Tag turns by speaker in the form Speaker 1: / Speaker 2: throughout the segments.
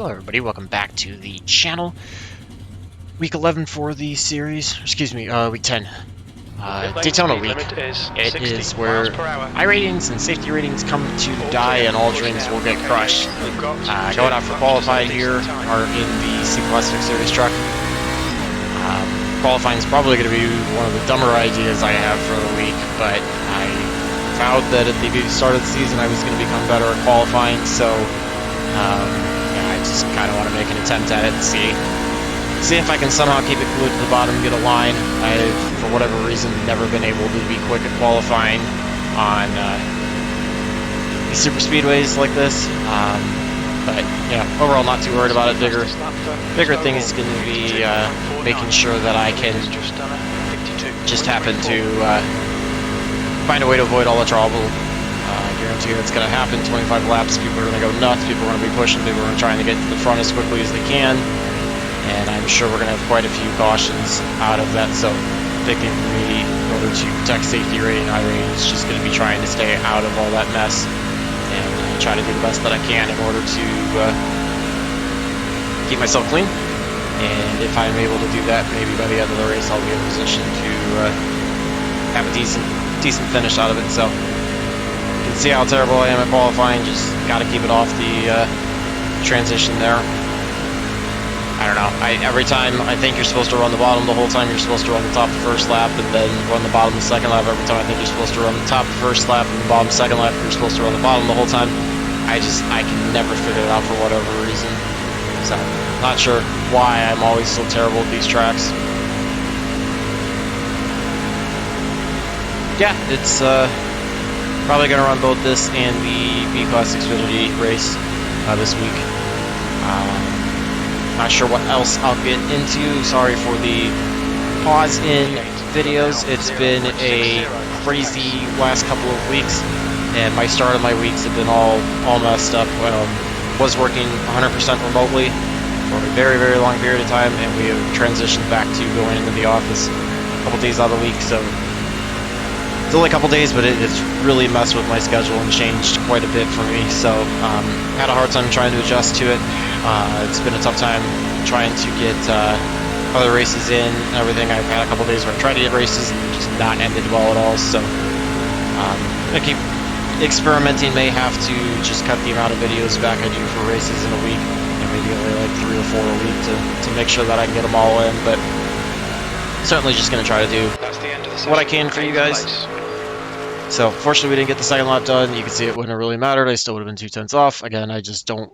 Speaker 1: Hello everybody, welcome back to the channel. Week 11 for the series, excuse me, week 10. Daytona week. It is where iRatings and safety ratings come to die and all dreams will get crushed. Going out for qualifying here are in the C Classic Series truck. Qualifying is probably going to be one of the dumber ideas I have for the week, but I vowed that at the start of the season I was going to become better at qualifying, so I just kind of want to make an attempt at it and see if I can somehow keep it glued to the bottom, get a line. I've, for whatever reason, never been able to be quick at qualifying on these super speedways like this. But yeah, overall not too worried about it. Bigger thing is going to be making sure that I can just happen to find a way to avoid all the trouble. I guarantee that's going to happen. 25 laps, people are going to go nuts, people are going to be pushing, people are going to trying to get to the front as quickly as they can, and I'm sure we're going to have quite a few cautions out of that, so big thing for me in order to protect safety rating and iRating is just going to be trying to stay out of all that mess and try to do the best that I can in order to keep myself clean, and if I'm able to do that, maybe by the end of the race I'll be in a position to have a decent finish out of it. So you can see how terrible I am at qualifying, just got to keep it off the transition there. I don't know, every time I think you're supposed to run the bottom the whole time, you're supposed to run the top the first lap and then run the bottom the second lap. Every time I think you're supposed to run the top the first lap and the bottom second lap, you're supposed to run the bottom the whole time. I can never figure it out for whatever reason. So, not sure why I'm always so terrible at these tracks. Yeah, it's probably going to run both this and the B-Class Xfinity race this week. Not sure what else I'll get into. Sorry for the pause in videos. It's been a crazy last couple of weeks, and my start of my weeks have been all messed up. Was working 100% remotely for a very, very long period of time, and we have transitioned back to going into the office a couple days out of the week. So it's only a couple days, but it's really messed with my schedule and changed quite a bit for me. So had a hard time trying to adjust to it. It's been a tough time trying to get other races in and everything. I've had a couple days where I tried to get races and just not ended well at all. So I keep experimenting. May have to just cut the amount of videos back I do for races in a week, and maybe only like 3 or 4 a week to make sure that I can get them all in. But certainly just going to try to do what I can for you guys. So, fortunately, we didn't get the second lap done. You can see it wouldn't have really mattered. I still would have been 2 tenths off. Again, I just don't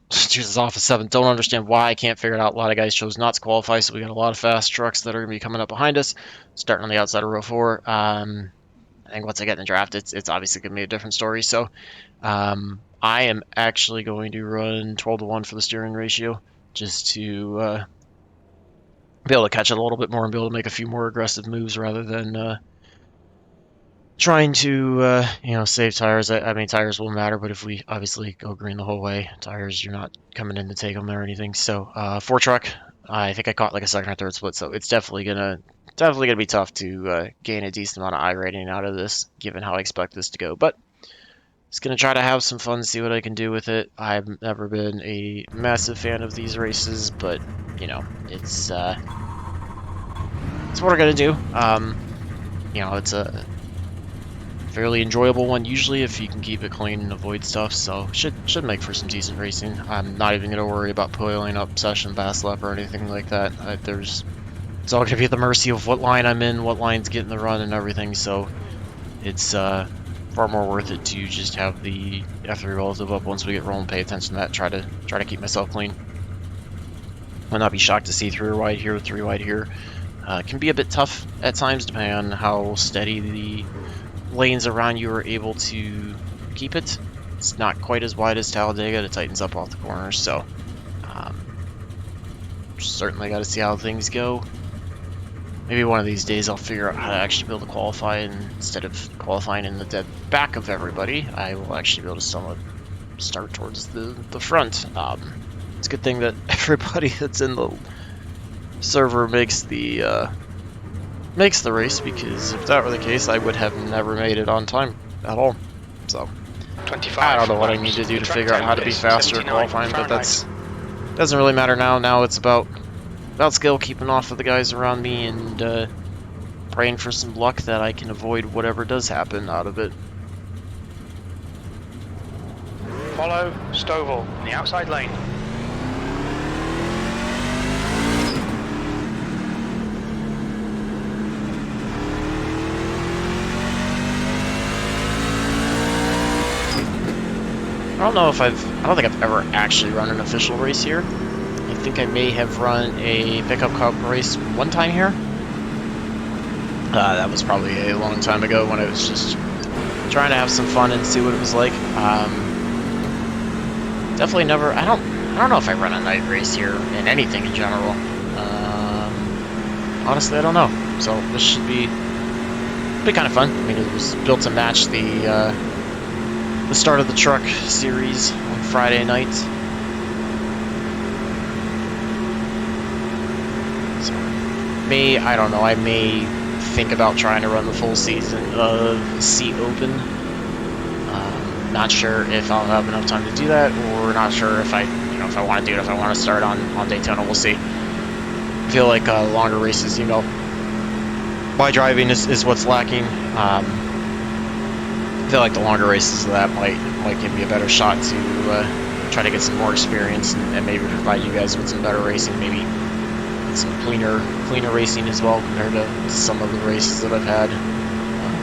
Speaker 1: choose this off of 7th. Don't understand why. I can't figure it out. A lot of guys chose not to qualify, so we got a lot of fast trucks that are going to be coming up behind us, starting on the outside of row 4. I think once I get in the draft, it's obviously going to be a different story. So, I am actually going to run 12-to-1 for the steering ratio, just to be able to catch it a little bit more and be able to make a few more aggressive moves rather than trying to save tires. I mean, tires will matter, but if we obviously go green the whole way, tires, you're not coming in to take them or anything. So 4 truck, I think I caught like a second or third split, so it's definitely gonna be tough to gain a decent amount of iRating out of this, given how I expect this to go. But just gonna try to have some fun, see what I can do with it. I've never been a massive fan of these races, but it's what we're gonna do. It's a fairly enjoyable one usually if you can keep it clean and avoid stuff, so should make for some decent racing. I'm not even going to worry about pulling up session fast lap or anything like that. It's all going to be at the mercy of what line I'm in, what line's getting the run and everything, so it's far more worth it to just have the F3 relative up once we get rolling, pay attention to that, try to keep myself clean. I'll not be shocked to see 3 wide here, 3 wide here. It can be a bit tough at times depending on how steady the lanes around you are able to keep it. It's not quite as wide as Talladega. It tightens up off the corners, so certainly got to see how things go. Maybe one of these days I'll figure out how to actually be able to qualify, and instead of qualifying in the dead back of everybody, I will actually be able to somewhat start towards the front. It's a good thing that everybody that's in the server makes the race, because if that were the case, I would have never made it on time at all. So I don't know what I need to do to figure out how to be faster at qualifying, but that's doesn't really matter now. Now it's about skill, keeping off of the guys around me, and praying for some luck that I can avoid whatever does happen out of it.
Speaker 2: Follow Stovall in the outside lane.
Speaker 1: I don't think I've ever actually run an official race here. I think I may have run a pickup cup race one time here. That was probably a long time ago when I was just trying to have some fun and see what it was like. Definitely never. I don't know if I run a night race here in anything in general. Honestly, I don't know. So this should be kind of fun. I mean, it was built to match the start of the truck series on Friday night. So I don't know. I may think about trying to run the full season of C Open. Not sure if I'll have enough time to do that, or not sure if I want to do it, if I want to start on Daytona. We'll see. I feel like longer races, my driving is what's lacking. I feel like the longer races of that might give me a better shot to try to get some more experience and maybe provide you guys with some better racing, maybe some cleaner racing as well compared to some of the races that I've had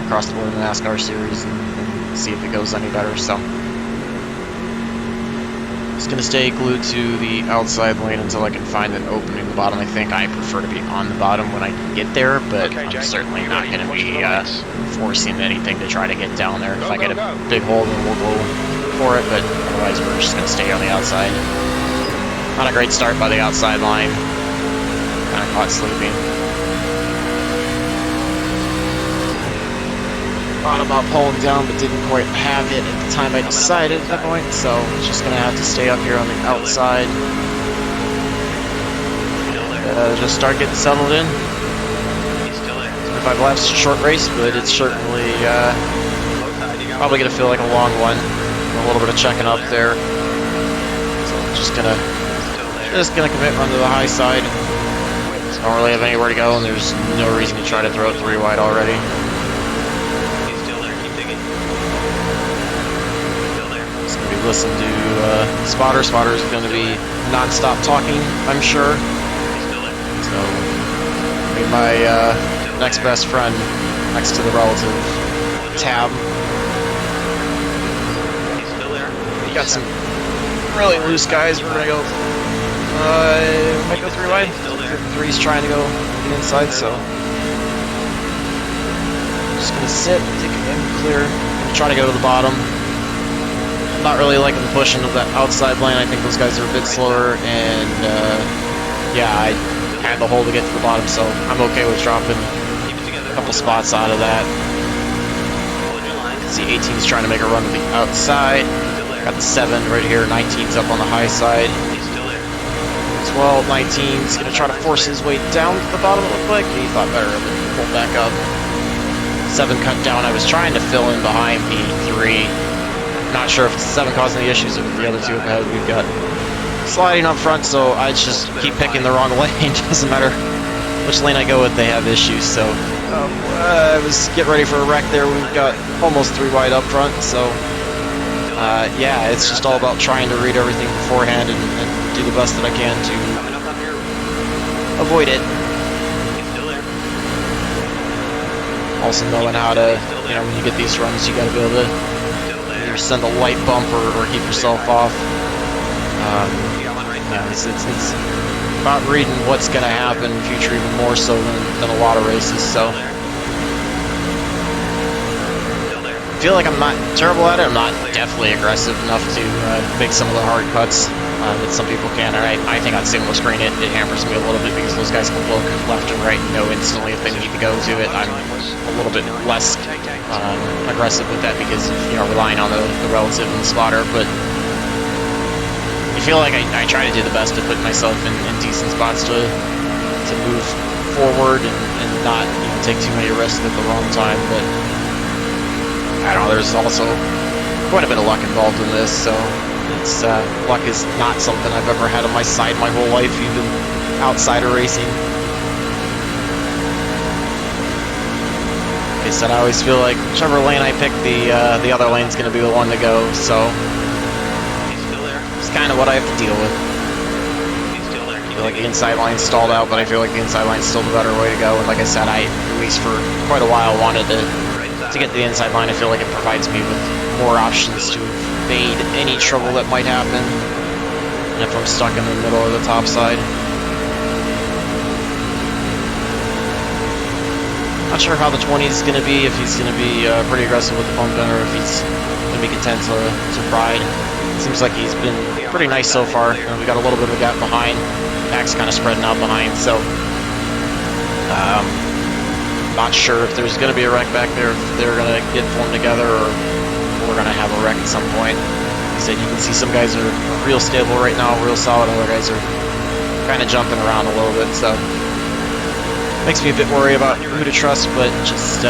Speaker 1: across the board in the NASCAR series, and see if it goes any better. So just gonna stay glued to the outside lane until I can find an opening in the bottom. I think I prefer to be on the bottom when I get there, but
Speaker 2: Okay,
Speaker 1: I'm
Speaker 2: Jake,
Speaker 1: certainly
Speaker 2: you
Speaker 1: not
Speaker 2: ready?
Speaker 1: gonna
Speaker 2: Watch
Speaker 1: be
Speaker 2: the lights.
Speaker 1: forcing anything to try to get down there. If
Speaker 2: Go,
Speaker 1: I get
Speaker 2: go,
Speaker 1: a
Speaker 2: go.
Speaker 1: big hole, then we'll go for it, but otherwise we're just gonna stay on the outside. Not a great start by the outside line. Kind of caught sleeping. Thought about pulling down, but didn't quite have it at the time I decided at that point, so just gonna have to stay up here on the outside. Just start getting settled in. 25 laps, short race, but it's certainly probably gonna feel like a long one. A little bit of checking up there, so just gonna commit, run to the high side. Don't really have anywhere to go, and there's no reason to try to throw it 3 wide already. Just gonna be listening to Spotter. Spotter's gonna be non-stop talking, I'm sure. So, be my next best friend next to the relative tab. You got some really loose guys. We're gonna go. Might go 3 wide. 3's trying to go the inside, so just gonna sit, take it in, clear, and try to go to the bottom. Not really liking the pushing of that outside lane. I think those guys are a bit slower, and yeah, I had the hole to get to the bottom, so I'm okay with dropping a couple spots out of that. See, 18's trying to make a run to the outside. Got the 7 right here. 19's up on the high side. 12, 19's gonna try to force his way down to the bottom. It looked like he thought better of it. Pulled back up. 7 cut down. I was trying to fill in behind the 3. Not sure if it's 7 causing the issues, or the other 2 ahead. We've got sliding up front, so I just keep picking the wrong lane. Doesn't matter which lane I go with, they have issues. So I was getting ready for a wreck there. We've got almost 3 wide up front, so yeah, it's just all about trying to read everything beforehand and do the best that I can to avoid it. Also knowing how to, when you get these runs, you got to be able to either send a light bump or keep yourself off. Yeah, it's about reading what's going to happen in the future even more so than a lot of races. So I feel like I'm not terrible at it. I'm not definitely aggressive enough to make some of the hard cuts that some people can. And I think on single screen it hammers me a little bit because those guys can look left and right and know instantly if they need to go to it. I'm a little bit less aggressive with that because of, relying on the relative and the spotter. But I feel like I try to do the best to put myself in decent spots to move forward and not take too many risks at the wrong time. But I don't know, there's also quite a bit of luck involved in this, so It's luck is not something I've ever had on my side my whole life, even outside of racing. Like I said, I always feel like whichever lane I pick, the other lane's going to be the one to go. So it's kind of what I have to deal with. I feel like the inside line's stalled out, but I feel like the inside line's still the better way to go. And like I said, I, at least for quite a while, wanted to get the inside line. I feel like it provides me with more options to evade any trouble that might happen. And if I'm stuck in the middle of the top side. Not sure how the 20 is going to be, if he's going to be pretty aggressive with the pump gun, or if he's going to be content to ride. Seems like he's been pretty nice so far. We got a little bit of a gap behind. Back's kind of spreading out behind, so not sure if there's going to be a wreck back there, if they're going to get formed together, or we're going to have a wreck at some point. Like I said, you can see some guys are real stable right now, real solid. Other guys are kind of jumping around a little bit, so makes me a bit worried about who to trust, but just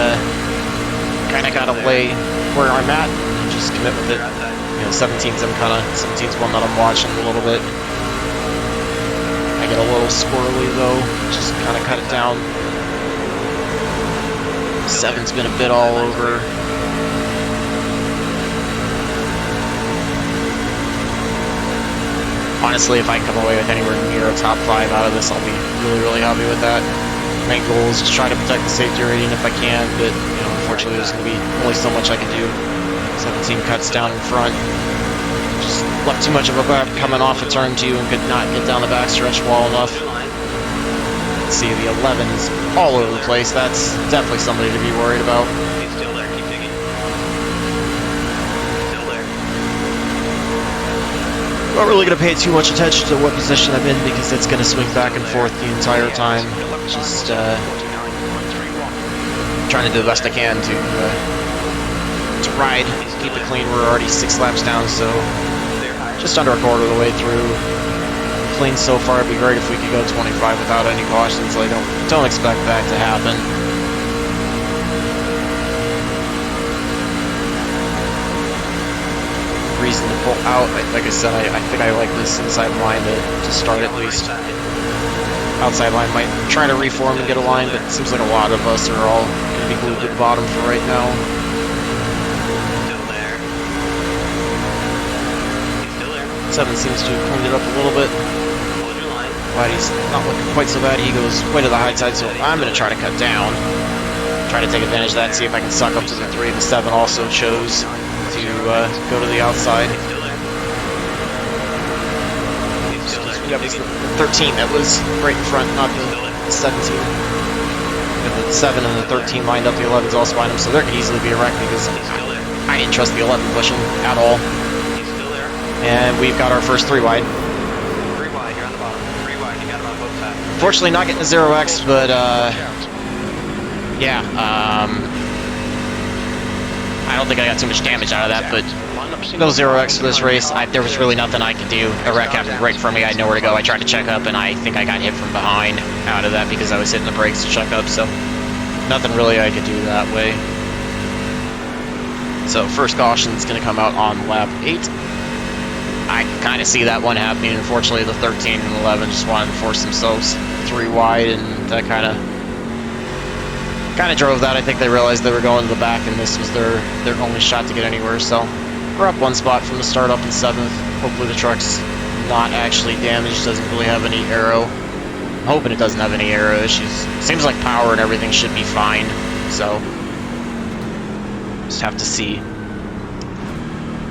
Speaker 1: kind of got to lay where I'm at and just commit with it. You know, 17's one that I'm watching a little bit. I get a little squirrely though, just kind of cut it down. 7's been a bit all over. Honestly, if I come away with anywhere near a top 5 out of this, I'll be really, really happy with that. Main goal is just try to protect the safety rating if I can, but you know, unfortunately there's going to be only so much I can do. 17 cuts down in front. Just left too much of a gap coming off of turn 2 and could not get down the backstretch wall enough. Let's see, the 11's all over the place. That's definitely somebody to be worried about.
Speaker 2: He's still there, keep digging. Still there.
Speaker 1: Not really going to pay too much attention to what position I'm in because it's going to swing back and forth the entire time. Just trying to do the best I can to ride, keep it clean. We're already 6 laps down, so just under a quarter of the way through. Clean so far. It'd be great if we could go 25 without any cautions. I don't expect that to happen. Reason to pull out, like I said, I think I like this inside line to start at least. Outside line might try to reform and get a line, but it seems like a lot of us are all going to be glued to the bottom for right now.
Speaker 2: Still there. He's still there.
Speaker 1: 7 seems to have cleaned it up a little bit.
Speaker 2: Hold your line.
Speaker 1: Whitey's not looking quite so bad. He goes way to the high side, so I'm going to try to cut down. Try to take advantage of that, see if I can suck up to the 3. The 7 also chose to go to the outside. Yeah, it was the 13 that was right in front, not the 17. And the 7 and the 13 lined up, the 11's also behind them, so there could easily be a wreck because I didn't trust the 11 pushing at all. And we've got our first 3 wide.
Speaker 2: 3 wide, you're on the bottom. 3 wide, you got him on both sides.
Speaker 1: Unfortunately, not getting a 0x, but yeah, I don't think I got too much damage out of that, but no 0x for this race. There was really nothing I could do. A wreck happened right in front of me. I had nowhere to go. I tried to check up, and I think I got hit from behind out of that because I was hitting the brakes to check up, so nothing really I could do that way. So first caution is going to come out on lap 8. I kind of see that one happening. Unfortunately, the 13 and 11 just wanted to force themselves 3 wide, and that kind of drove that. I think they realized they were going to the back, and this was their only shot to get anywhere. So we're up 1 spot from the start, up in 7th. Hopefully the truck's not actually damaged. Doesn't really have any aero. I'm hoping it doesn't have any aero issues. Seems like power and everything should be fine. So just have to see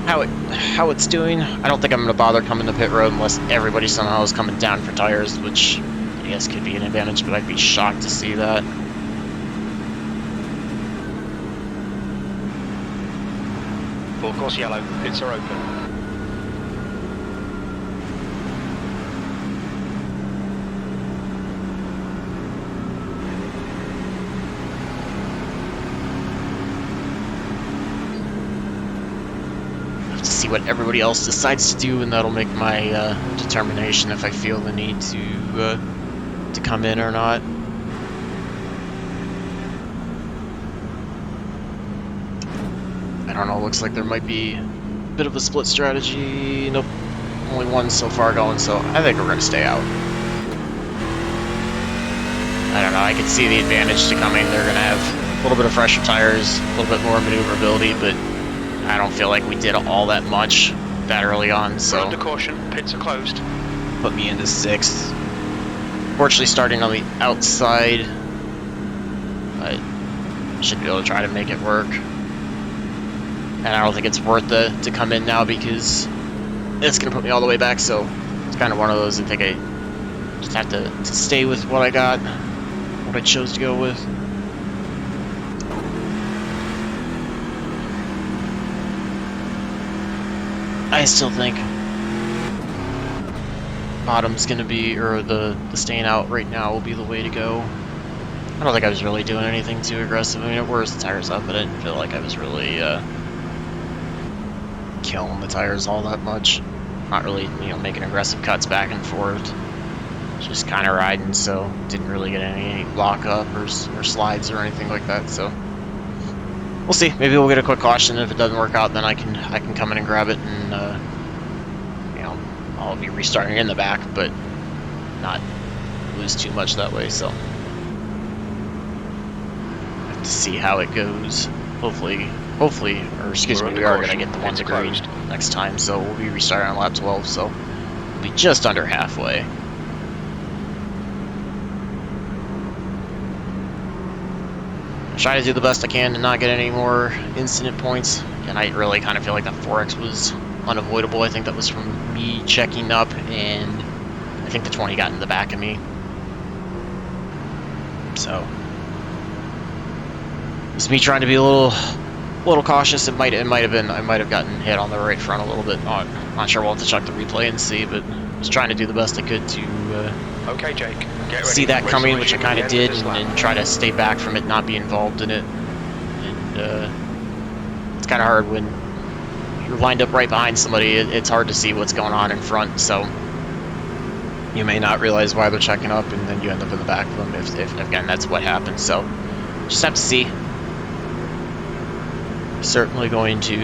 Speaker 1: how it's doing. I don't think I'm going to bother coming to pit road unless everybody somehow is coming down for tires, which I guess could be an advantage, but I'd be shocked to see that.
Speaker 2: Full course yellow, pits are open.
Speaker 1: Have to see what everybody else decides to do, and that'll make my determination if I feel the need to come in or not. I don't know, looks like there might be bit of a split strategy. Nope. Only one so far going, so I think we're going to stay out. I don't know, I can see the advantage to coming. They're going to have a little bit of fresher tires, a little bit more maneuverability, but I don't feel like we did all that much that early on, so...
Speaker 2: We're under caution, pits are closed.
Speaker 1: Put me into 6th. Fortunately, starting on the outside, I should be able to try to make it work. And I don't think it's worth it to come in now because it's going to put me all the way back, so it's kind of one of those I think I just have to stay with what I got, what I chose to go with. I still think bottom's going to be, or the staying out right now will be the way to go. I don't think I was really doing anything too aggressive. I mean, it wears the tires up, but I didn't feel like I was really killing the tires all that much. Not really, you know, making aggressive cuts back and forth. Just kind of riding, so didn't really get any lock up or slides or anything like that. So we'll see. Maybe we'll get a quick caution. If it doesn't work out, then I can come in and grab it, and you know, I'll be restarting in the back, but not lose too much that way. So have to see how it goes. Hopefully, or excuse me, we are going to get the 1 degree next time, so we'll be restarting on lap 12, so we'll be just under halfway. Try to do the best I can to not get any more incident points, and I really kind of feel like that 4X was unavoidable. I think that was from me checking up, and I think the 20 got in the back of me. So it's me trying to be a little cautious. It might have been, I might have gotten hit on the right front a little bit. Not sure. We'll have to check the replay and see, but I was trying to do the best I could to
Speaker 2: okay, Jake. Get ready.
Speaker 1: See that coming, which I kind of did, and try to stay back from it, not be involved in it. And it's kind of hard when you're lined up right behind somebody. It's hard to see what's going on in front, so you may not realize why they're checking up, and then you end up in the back of them if again, that's what happens. So just have to see. Certainly going to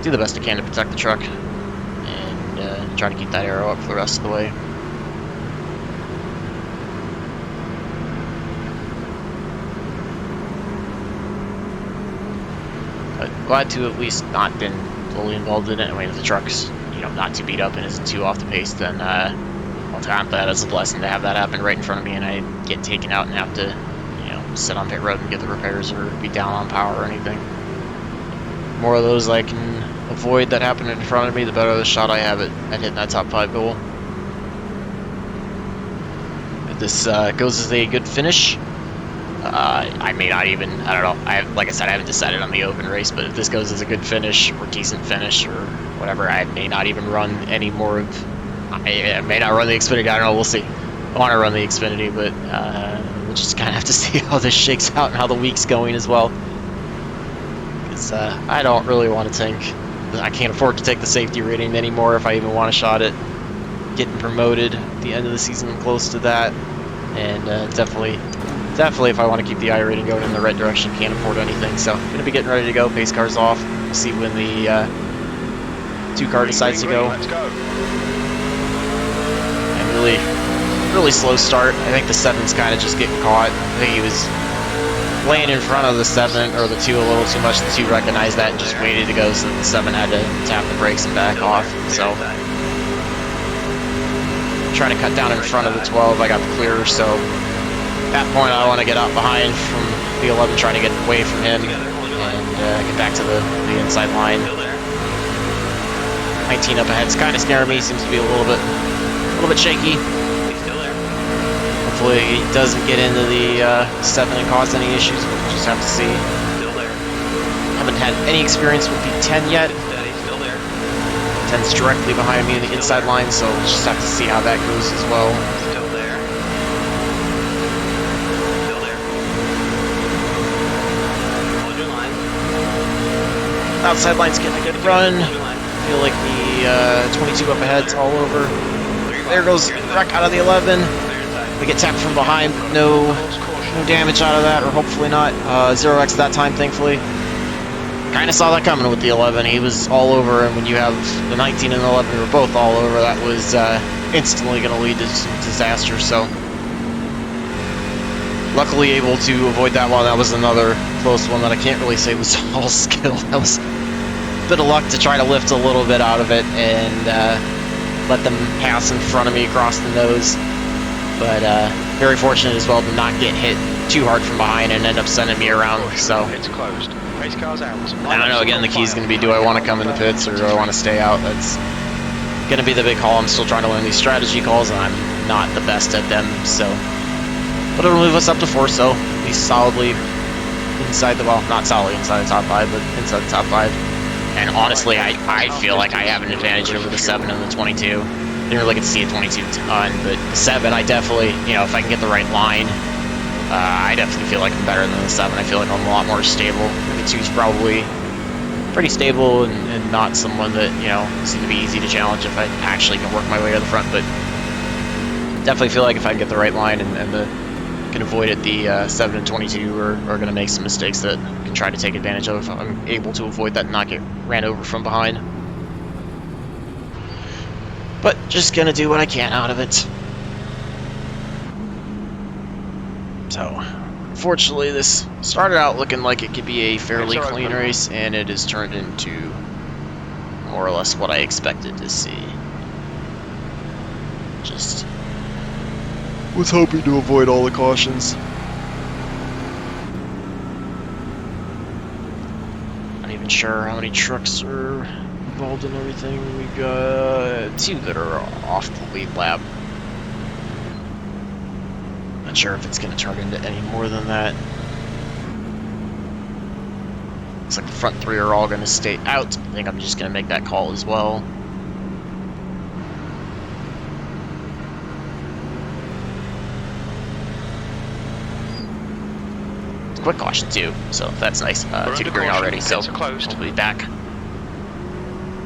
Speaker 1: do the best I can to protect the truck and try to keep that arrow up for the rest of the way. But glad to at least not been fully involved in it. I mean, if the truck's, you know, not too beat up and isn't too off the pace, then I'll count that as a blessing to have that happen right in front of me and I get taken out and have to, you know, sit on pit road and get the repairs or be down on power or anything. More of those I can avoid that happen in front of me, the better the shot I have at hitting that top 5 goal. If this goes as a good finish, I may not even, I don't know, like I said, I haven't decided on the open race, but if this goes as a good finish or decent finish or whatever, I may not even run any more of, I may not run the Xfinity, I don't know, we'll see. I want to run the Xfinity, but we'll just kind of have to see how this shakes out and how the week's going as well. Because I don't really want to tank. I can't afford to take the safety rating anymore if I even want a shot at getting promoted at the end of the season, close to that. And definitely if I want to keep the I rating going in the right direction, can't afford anything. So I'm going to be getting ready to go. Pace car's off. We'll see when the 2 car decides to go.
Speaker 2: Let's go.
Speaker 1: And really slow start. I think the 7's kind of just getting caught. I think he was laying in front of the 7 or the 2 a little too much. The 2 recognized that and just waited to go, so the 7 had to tap the brakes and back off. So trying to cut down in front of the 12. I got the clear, so at that point I want to get out behind from the 11, trying to get away from him and get back to the inside line. 19 up ahead is kind of scaring me. Seems to be a little bit shaky. Hopefully he doesn't get into the 7 and cause any issues. We'll just have to see. Haven't had any experience with the 10 yet. 10's directly behind me in the inside line, so we'll just have to see how that goes as well. Outside line's getting a good run. I feel like the 22 up ahead's all over. There goes wreck out of the 11. We get tapped from behind, but no damage out of that, or hopefully not. 0x that time, thankfully. kind of saw that coming with the 11. He was all over, and when you have the 19 and the 11 were both all over, that was instantly going to lead to some disaster. So, luckily able to avoid that one. That was another close one that I can't really say was all skill. That was a bit of luck to try to lift a little bit out of it and let them pass in front of me across the nose. But very fortunate as well to not get hit too hard from behind and end up sending me around. So
Speaker 2: It's closed. Race cars out.
Speaker 1: I don't know. Again, the key is going to be: do I want to come in the pits or do I want to stay out? That's going to be the big call. I'm still trying to learn these strategy calls, and I'm not the best at them. So, but it'll move us up to 4. So at least solidly inside the, well, not solidly inside the top 5, but inside the top 5. And honestly, I feel like I have an advantage over the 7 and the 22. Didn't really get to see a 22 ton, but the 7, I definitely, you know, if I can get the right line, I definitely feel like I'm better than the 7. I feel like I'm a lot more stable. The 2 is probably pretty stable and not someone that, you know, is going to be easy to challenge if I actually can work my way to the front, but definitely feel like if I can get the right line and can avoid it, the 7 and 22 are going to make some mistakes that I can try to take advantage of if I'm able to avoid that and not get ran over from behind. But just going to do what I can out of it. So, unfortunately, this started out looking like it could be a fairly clean race, and it has turned into more or less what I expected to see. Just was hoping to avoid all the cautions. Not even sure how many trucks are involved in everything. We got 2 that are off the lead lap. Not sure if it's going to turn into any more than that. Looks like the front 3 are all going to stay out. I think I'm just going to make that call as well. Quick caution too, so that's nice. 2 green already, so we'll be back.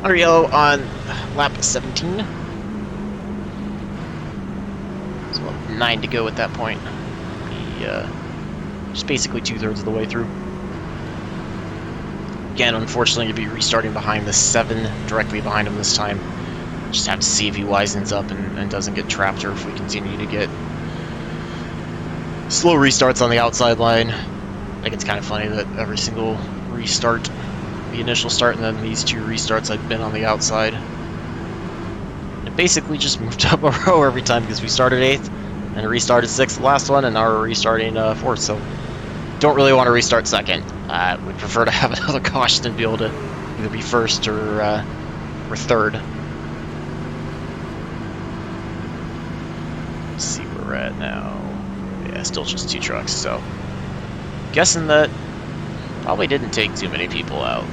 Speaker 1: Under yellow on lap 17. So 9 to go at that point. Just basically 2/3 of the way through. Again, unfortunately, to be restarting behind the 7, directly behind him this time. Just have to see if he wisens up and doesn't get trapped, or if we continue to get slow restarts on the outside line. I think it's kind of funny that every single restart, the initial start, and then these 2 restarts, I've been on the outside. It basically just moved up a row every time because we started 8th and restarted 6th the last one, and now we're restarting 4th. So don't really want to restart 2nd. We'd prefer to have another caution and be able to either be 1st or 3rd. Let's see where we're at now. Yeah, still just 2 trucks, so guessing that probably didn't take too many people out.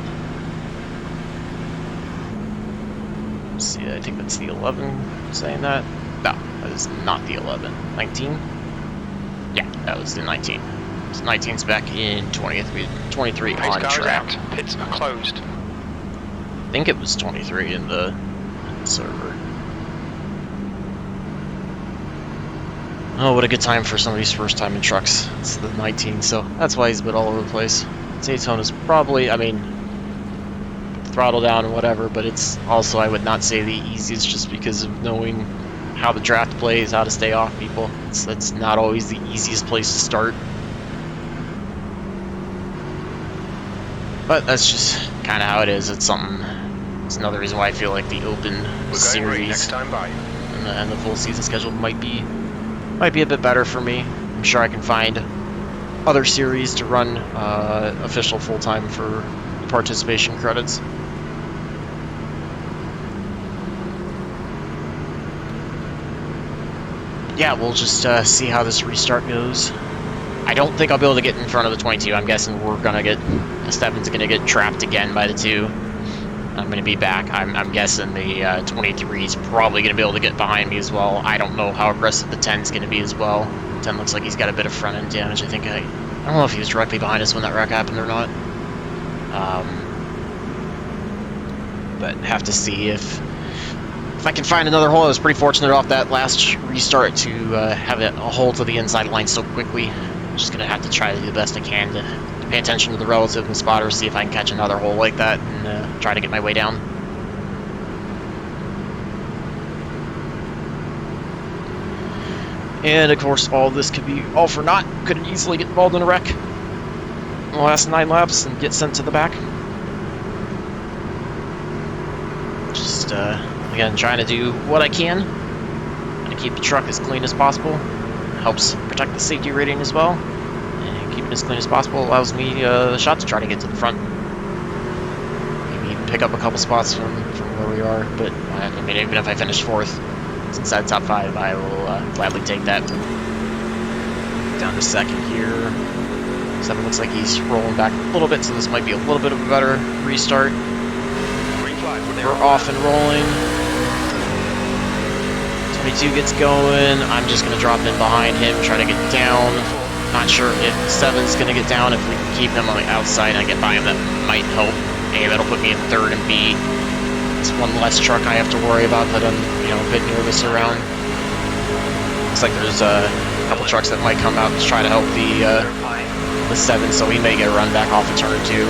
Speaker 1: Let's see, I think that's the 11 saying that. No, that is not the 11. 19? Yeah, that was the 19. So 19's back in 20th. We had 23 on track.
Speaker 2: Pits are closed.
Speaker 1: I think it was 23 in the server. Oh, what a good time for somebody's first time in trucks. It's the 19, so that's why he's a bit all over the place. Daytona's probably, I mean, throttle down and whatever, but it's also, I would not say the easiest, just because of knowing how the draft plays, how to stay off people. That's not always the easiest place to start. But that's just kind of how it is. It's something, it's another reason why I feel like the open series
Speaker 2: next time by.
Speaker 1: And the full season schedule might be a bit better for me. I'm sure I can find other series to run official full-time for participation credits. Yeah, we'll just see how this restart goes. I don't think I'll be able to get in front of the 22. I'm guessing we're gonna get, the 7's gonna get trapped again by the 2. I'm gonna be back. I'm guessing the 23 is probably gonna be able to get behind me as well. I don't know how aggressive the 10's gonna be as well. 10 looks like he's got a bit of front end damage. I don't know if he was directly behind us when that wreck happened or not. But have to see if I can find another hole. I was pretty fortunate off that last restart to have a hole to the inside line so quickly. I'm just gonna have to try to do the best I can to pay attention to the relative and spotters, see if I can catch another hole like that, and try to get my way down. And of course, all this could be all for naught. Could easily get involved in a wreck in the last 9 laps and get sent to the back. Just again, trying to do what I can and keep the truck as clean as possible. Helps protect the safety rating as well. And keeping it as clean as possible allows me the shot to try to get to the front. Maybe even pick up a couple spots from where we are. But I mean, even if I finish 4th, inside top 5, I will gladly take that. Down to 2nd here. 7 looks like he's rolling back a little bit, so this might be a little bit of a better restart. We're off and rolling. 22 gets going. I'm just going to drop in behind him, try to get down. Not sure if 7's going to get down. If we can keep him on the outside and I get by him, that might help. A, that'll put me in 3rd, and B, it's one less truck I have to worry about that I'm, a bit nervous around. Looks like there's a couple trucks that might come out to try to help the 7, so he may get a run back off of turn 2.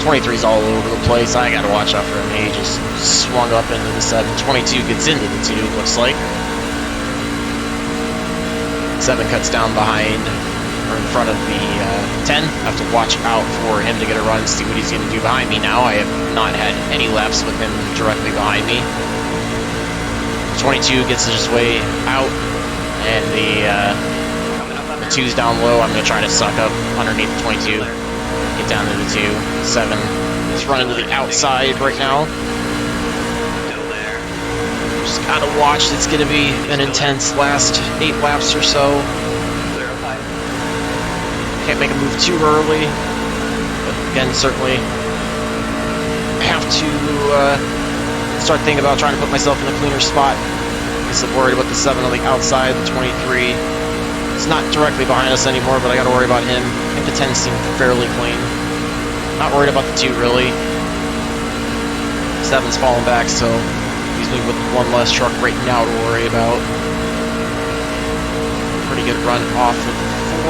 Speaker 1: 23's all over the place. I gotta watch out for him. He just swung up into the 7. 22 gets into the 2, looks like. 7 cuts down behind, or in front of the 10. I have to watch out for him to get a run and see what he's gonna do behind me now. I have not had any laps with him directly behind me. 22 gets his way out, and the 2's down low. I'm gonna try to suck up underneath the 22. Get down to the 2. 7 is running to the outside right now. Just gotta watch. It's gonna be an intense last 8 laps or so. Can't make a move too early, but again, certainly have to start thinking about trying to put myself in a cleaner spot. I'm worried about the 7 on the outside, the 23. It's not directly behind us anymore, but I gotta worry about him. I think the 10 seemed fairly clean. Not worried about the 2, really. 7's falling back, so leaves me with one less truck right now to worry about. Pretty good run off of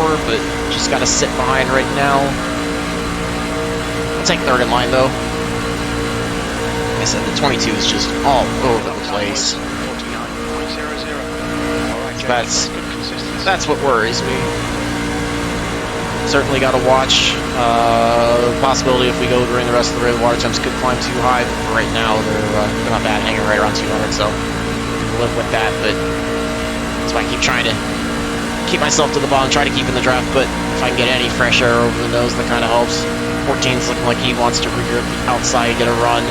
Speaker 1: 4, but just gotta sit behind right now. I'll take 3rd in line, though. Like I said, the 22 is just all over the place. That's what worries me. Certainly got to watch the possibility if we go during the rest of the race, the water temps could climb too high. But right now, they're not bad, hanging right around 200, so we'll live with that. But that's why I keep trying to keep myself to the bottom, try to keep in the draft. But if I can get any fresh air over the nose, that kind of helps. 14's looking like he wants to regrip the outside, get a run.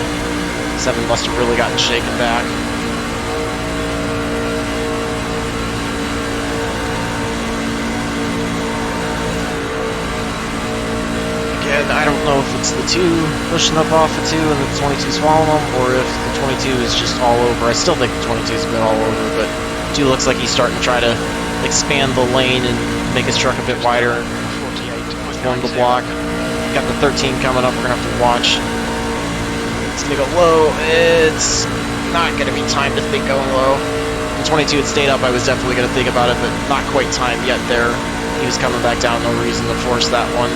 Speaker 1: 7 must have really gotten shaken back. I don't know if it's the 2 pushing up off of 2 and the 22's following them, or if the 22 is just all over. I still think the 22's a bit all over, but 2 looks like he's starting to try to expand the lane and make his truck a bit wider. Form the block. Got the 13 coming up, we're going to have to watch. It's going to go low. It's not going to be time to think going low. The 22 had stayed up, I was definitely going to think about it, but not quite time yet there. He was coming back down, no reason to force that one.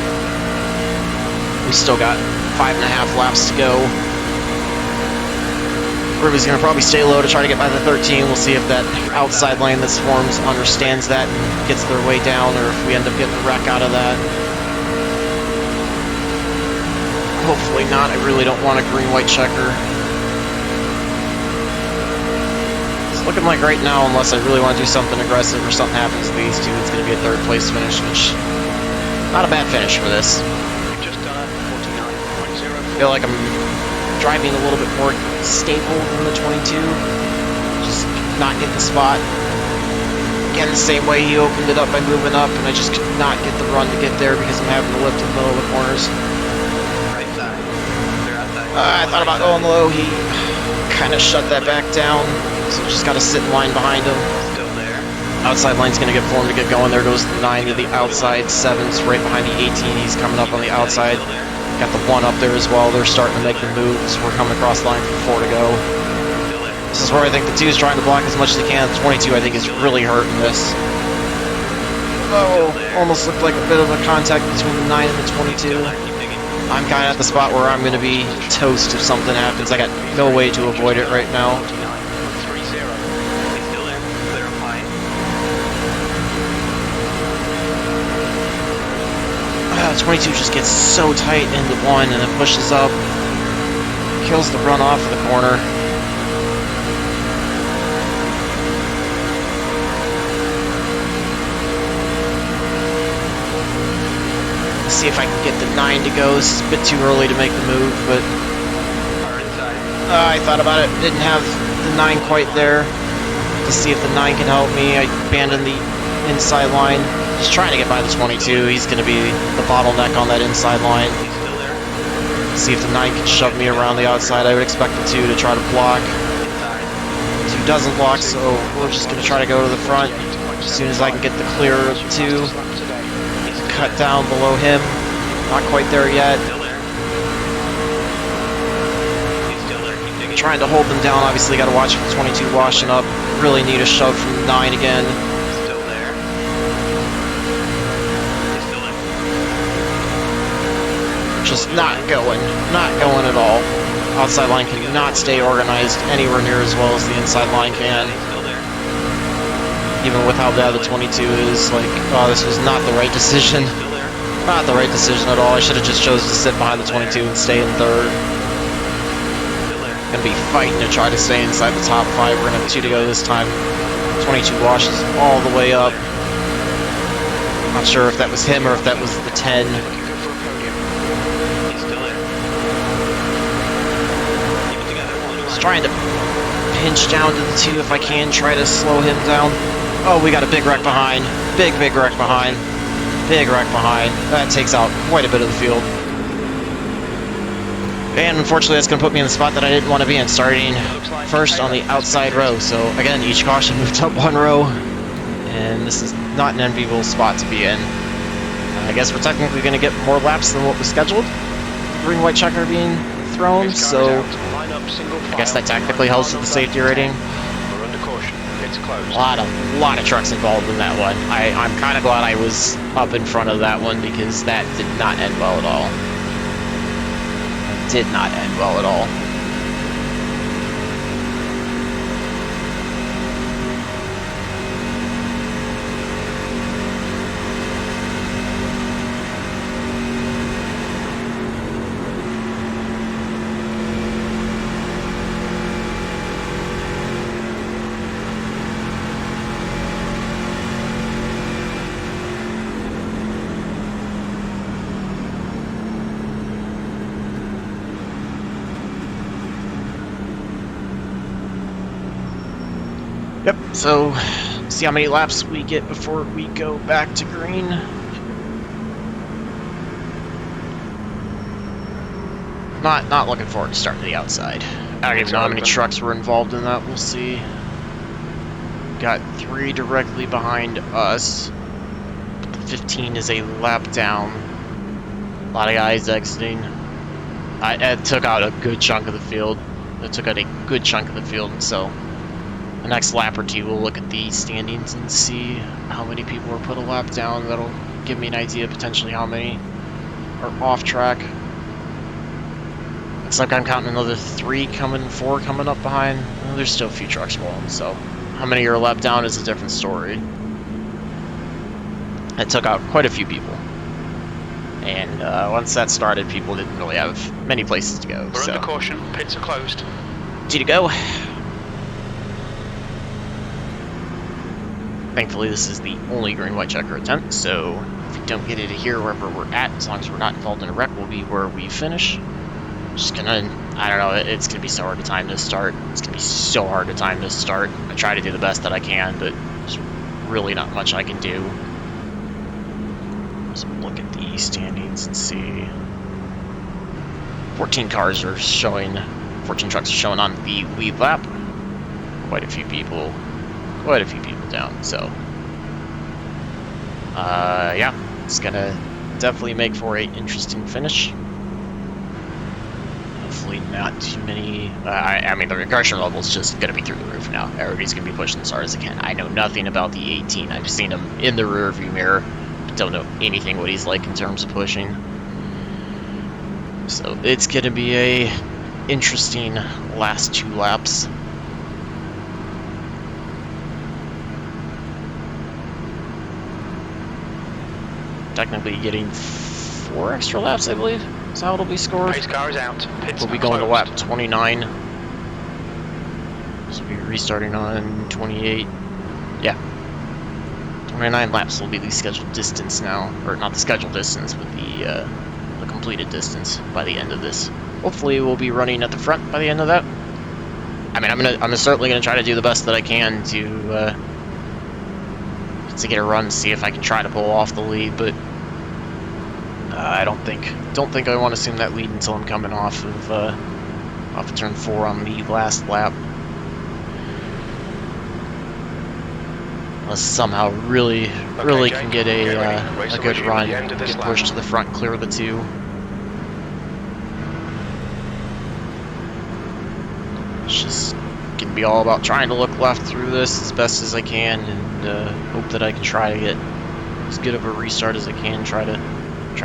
Speaker 1: We still got 5.5 laps to go. Ruby's going to probably stay low to try to get by the 13. We'll see if that outside lane that's formed understands that and gets their way down, or if we end up getting a wreck out of that. Hopefully not. I really don't want a green-white checker. It's looking like right now, unless I really want to do something aggressive or something happens to these 2, it's going to be a 3rd place finish, which not a bad finish for this. I feel like I'm driving a little bit more stable than the 22. Just not get the spot. Again, the same way he opened it up by moving up, and I just could not get the run to get there because I'm having to lift in the middle of the corners. I thought about going low. He kind of shut that back down, so just got to sit in line behind him. Outside line's going to get formed to get going. There goes the 9 to the outside. 7's right behind the 18. He's coming up on the outside. Got the 1 up there as well. They're starting to make the moves. We're coming across the line for 4 to go. This is where I think the 2 is trying to block as much as he can. The 22, I think, is really hurting this. Oh, almost looked like a bit of a contact between the 9 and the 22. I'm kind of at the spot where I'm going to be toast if something happens. I got no way to avoid it right now. 22 just gets so tight into 1 and then pushes up. Kills the run off of the corner. See if I can get the 9 to go. It's a bit too early to make the move, but I thought about it. Didn't have the 9 quite there to see if the 9 can help me. I abandoned the inside line. Just trying to get by the 22. He's going to be the bottleneck on that inside line. See if the 9 can shove me around the outside. I would expect the 2 to try to block. 2 doesn't block, so we're just going to try to go to the front as soon as I can get the clear of 2. Cut down below him. Not quite there yet. Trying to hold them down. Obviously got to watch for the 22 washing up. Really need a shove from the 9 again. Just not going at all. Outside line cannot stay organized anywhere near as well as the inside line can. Even with how bad the 22 is, like, oh, this was not the right decision. Not the right decision at all. I should have just chosen to sit behind the 22 and stay in 3rd. Gonna be fighting to try to stay inside the top 5. We're gonna have 2 to go this time. 22 washes all the way up. Not sure if that was him or if that was the 10. Trying to pinch down to the 2 if I can, try to slow him down. Oh, we got a big wreck behind. Big wreck behind. Big wreck behind. That takes out quite a bit of the field. And unfortunately, that's going to put me in the spot that I didn't want to be in, starting first on the outside row. So again, each caution moved up 1 row. And this is not an enviable spot to be in. I guess we're technically going to get more laps than what was scheduled. Green, white checker being thrown, so I guess that technically helps with the safety rating. A lot of trucks involved in that one. I'm kind of glad I was up in front of that one because that did not end well at all. It did not end well at all. Yep, so see how many laps we get before we go back to green. Not looking forward to starting the outside. I don't even know how many trucks were involved in that, we'll see. Got 3 directly behind us. 15 is a lap down. A lot of guys exiting. It took out a good chunk of the field. So the next lap or 2 we'll look at the standings and see how many people were put a lap down. That'll give me an idea potentially how many are off track. Looks like I'm counting another 4 coming up behind. Well, there's still a few trucks rolling, so how many are lap down is a different story. It took out quite a few people. And once that started, people didn't really have many places to go.
Speaker 2: We're under caution, pits are closed.
Speaker 1: 2 to go. Thankfully, this is the only green-white checker attempt, so if we don't get it here wherever we're at, as long as we're not involved in a wreck, we'll be where we finish. Just gonna, I don't know, it's gonna be so hard to time this start. It's gonna be so hard to time this start. I try to do the best that I can, but there's really not much I can do. Let's look at the standings and see. 14 trucks are showing on the lead lap. Quite a few people down, so yeah, it's gonna definitely make for an interesting finish. Hopefully definitely not too many. I mean, the regression level is just going to be through the roof now. Everybody's going to be pushing as hard as they can. I know nothing about the 18. I've seen him in the rearview mirror. Don't know anything what he's like in terms of pushing. So it's going to be a interesting last 2 laps. Technically getting 4 extra laps, I believe. Is how it'll be scored.
Speaker 2: Pace car is out. Pits
Speaker 1: We'll be
Speaker 2: are
Speaker 1: going to
Speaker 2: closed.
Speaker 1: lap 29. So we'll be restarting on 28. Yeah. 29 laps will be the scheduled distance now. Or not the scheduled distance, but the completed distance by the end of this. Hopefully we'll be running at the front by the end of that. I mean, I'm certainly gonna try to do the best that I can to get a run, see if I can try to pull off the lead, but I don't think I want to assume that lead until I'm coming off of turn 4 on the last lap. Unless somehow really can get a good run, get pushed to the front, clear the 2. It's just gonna be all about trying to look left through this as best as I can, and hope that I can try to get as good of a restart as I can. Try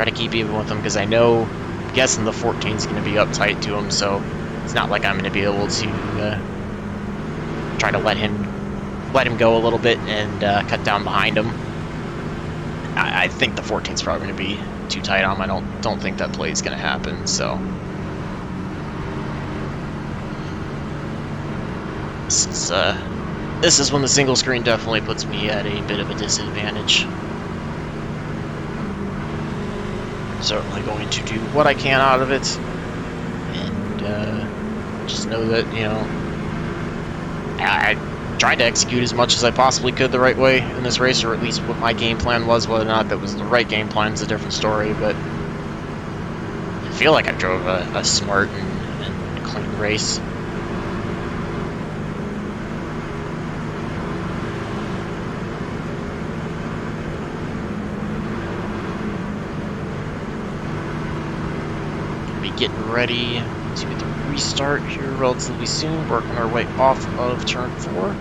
Speaker 1: to keep even with him, because I know, I'm guessing the 14 is going to be uptight to him, so it's not like I'm going to be able to try to let him go a little bit and cut down behind him. I think the 14 is probably going to be too tight on him. I don't think that play is going to happen. So this is when the single screen definitely puts me at a bit of a disadvantage. Certainly going to do what I can out of it, and just know that, you know, I tried to execute as much as I possibly could the right way in this race, or at least what my game plan was. Whether or not that was the right game plan is a different story, but I feel like I drove a smart and clean race. Getting ready to get the restart here relatively soon, working our way off of turn 4.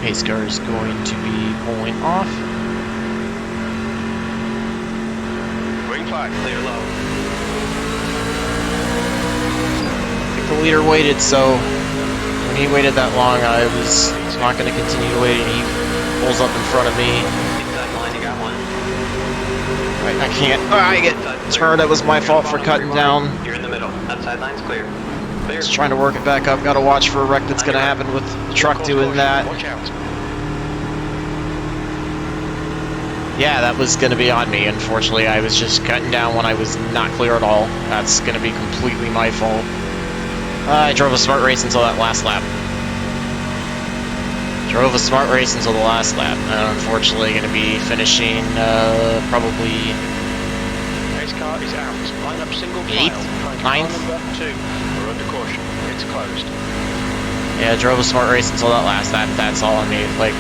Speaker 1: Pace car is going to be pulling off.
Speaker 2: Green flag, clear low.
Speaker 1: I think the leader waited, so when he waited that long, I was not going to continue to wait. He pulls up in front of me.
Speaker 2: Inside line, you got one.
Speaker 1: I can't. Oh, I get turned. That was my fault for cutting down.
Speaker 2: You're in the middle. Outside line's clear. Clear.
Speaker 1: Just trying to work it back up. Got to watch for a wreck that's going to happen with the truck doing that.
Speaker 2: Watch out.
Speaker 1: Yeah, that was going to be on me. Unfortunately, I was just cutting down when I was not clear at all. That's going to be completely my fault. I drove a smart race until that last lap. Drove a smart race until the last lap. Unfortunately, going to be finishing probably
Speaker 2: Pace car is out. Line up single
Speaker 1: 8th,
Speaker 2: file.
Speaker 1: 9th.
Speaker 2: Number 2. We're under caution. It's closed.
Speaker 1: Yeah, drove a smart race until that last lap. That's all on me. Like,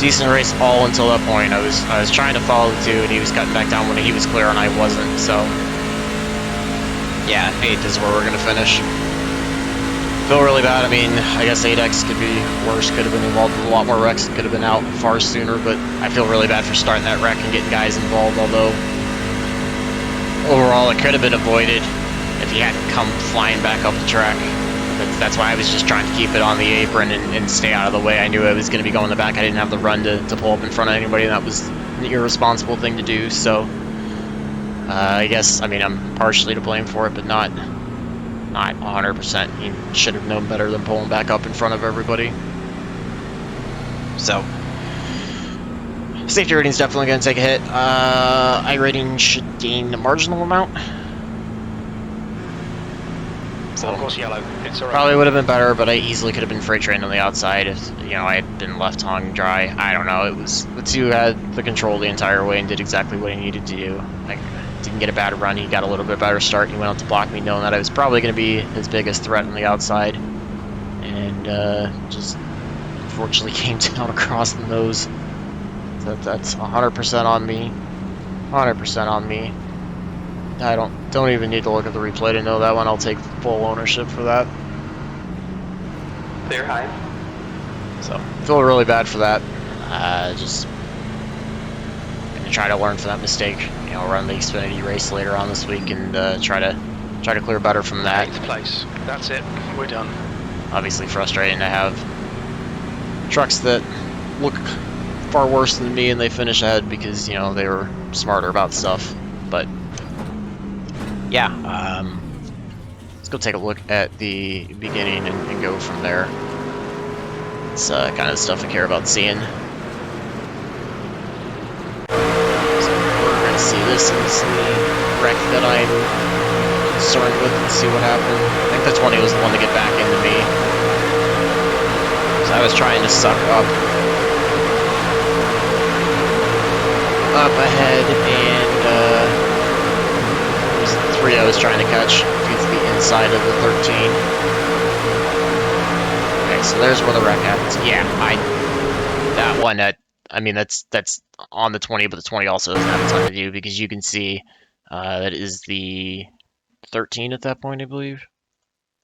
Speaker 1: decent race all until that point. I was trying to follow the 2, and he was cutting back down when he was clear, and I wasn't. So, yeah, 8th is where we're going to finish. Feel really bad. I mean, I guess 8X could be worse. Could have been involved in a lot more wrecks. Could have been out far sooner, but I feel really bad for starting that wreck and getting guys involved, although overall it could have been avoided if he hadn't come flying back up the track. That's why I was just trying to keep it on the apron and stay out of the way. I knew I was going to be going in the back. I didn't have the run to pull up in front of anybody, and that was an irresponsible thing to do. So I guess, I mean, I'm partially to blame for it, but not 100%. He should have known better than pulling back up in front of everybody. So safety rating's definitely going to take a hit. iRating should gain a marginal amount. So
Speaker 2: Of course, yellow. It's alright.
Speaker 1: probably would have been better, but I easily could have been freight trained on the outside if, you know, I had been left hung dry. I don't know. It was the 2 had the control the entire way and did exactly what he needed to do. Like, didn't get a bad run. He got a little bit better start. He went out to block me, knowing that I was probably going to be his biggest threat on the outside, and just unfortunately came down across the nose. That's 100% on me. 100% on me. I don't even need to look at the replay to know that one. I'll take full ownership for that.
Speaker 3: Clear high.
Speaker 1: So feel really bad for that. Just gonna try to learn from that mistake. You know, run the Xfinity race later on this week and try to clear better from that.
Speaker 2: 8th place. That's it. We're done.
Speaker 1: Obviously frustrating to have trucks that look far worse than me and they finish ahead because, you know, they were smarter about stuff. But yeah, let's go take a look at the beginning and go from there. It's kind of stuff I care about seeing. So we're going to see this as the wreck that I'm concerned with and see what happened. I think the 20 was the one to get back into me. So I was trying to suck up ahead, and it was the 3 I was trying to catch against the inside of the 13. Okay, so there's where the wreck happens. Yeah, that one, I mean, that's on the 20, but the 20 also doesn't have a ton to do because you can see that is the 13 at that point, I believe.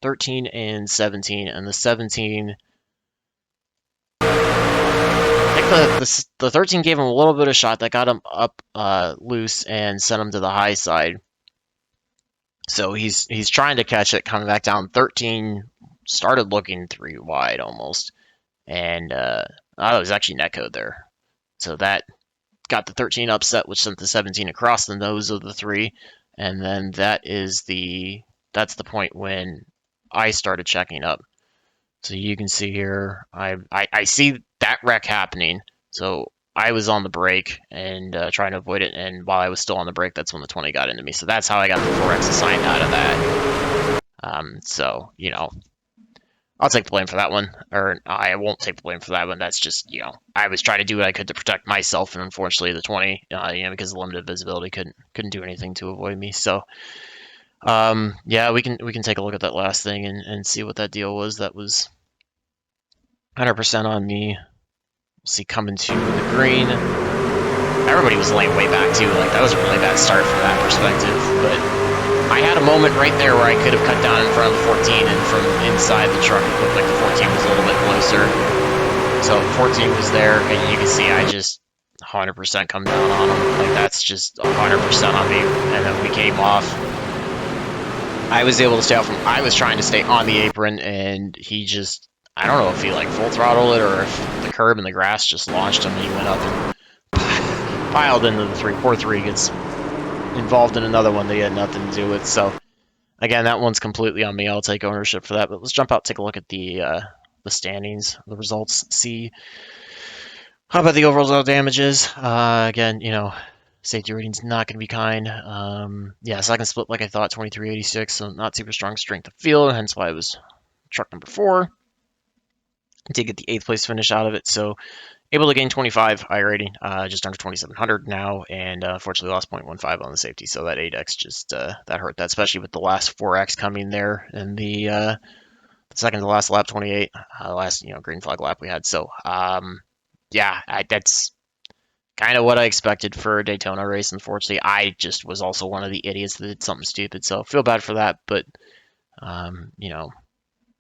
Speaker 1: 13 and 17, and the 17... I think the 13 gave him a little bit of shot that got him up loose and sent him to the high side. So he's trying to catch it, coming back down. 13 started looking 3 wide almost, and it was actually netcode there. So that got the 13 upset, which sent the 17 across the nose of the 3, and then that's the point when I started checking up. So you can see here, I see that wreck happening. So I was on the brake and trying to avoid it. And while I was still on the brake, that's when the 20 got into me. So that's how I got the 4X assigned out of that. So, you know, I'll take the blame for that one. Or I won't take the blame for that one. That's just, you know, I was trying to do what I could to protect myself. And unfortunately, the 20, you know, because of limited visibility, couldn't do anything to avoid me. So, yeah, we can take a look at that last thing and see what that deal was. That was 100% on me. We'll see coming to the green. Everybody was laying way back too. Like that was a really bad start from that perspective. But I had a moment right there where I could have cut down in front of the 14, and from inside the truck, it looked like the 14 was a little bit closer. So 14 was there, and you can see I just 100% come down on him. Like that's just 100% on me. And then we came off. I was able to stay off from. I was trying to stay on the apron, and he just. I don't know if he like full throttled it or if the curb and the grass just launched him and he went up and piled into the 3. Poor 3 gets involved in another one that he had nothing to do with. So again, that one's completely on me. I'll take ownership for that. But let's jump out, take a look at the standings, the results, see how about the overall damages. Again, you know, safety rating's not going to be kind. Yeah, second split like I thought, 2386, so not super strong strength of field, hence why it was truck number 4. Did get the 8th place finish out of it, so able to gain 25 I rating, just under 2,700 now, and unfortunately lost 0.15 on the safety, so that 8x just that hurt that, especially with the last 4x coming there in the second to last lap, 28, last green flag lap we had. So yeah, that's kind of what I expected for a Daytona race. Unfortunately, I just was also one of the idiots that did something stupid, so feel bad for that, but you know.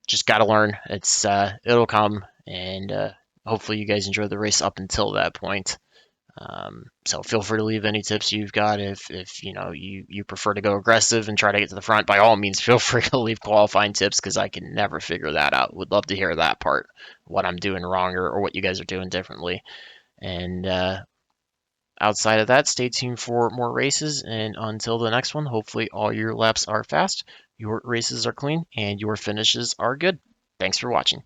Speaker 1: Just got to learn. It'll come, and hopefully you guys enjoyed the race up until that point. So feel free to leave any tips you've got. If you know you prefer to go aggressive and try to get to the front, by all means, feel free to leave qualifying tips because I can never figure that out. Would love to hear that part, what I'm doing wrong or what you guys are doing differently. And outside of that, stay tuned for more races. And until the next one, hopefully all your laps are fast. Your races are clean, and your finishes are good. Thanks for watching.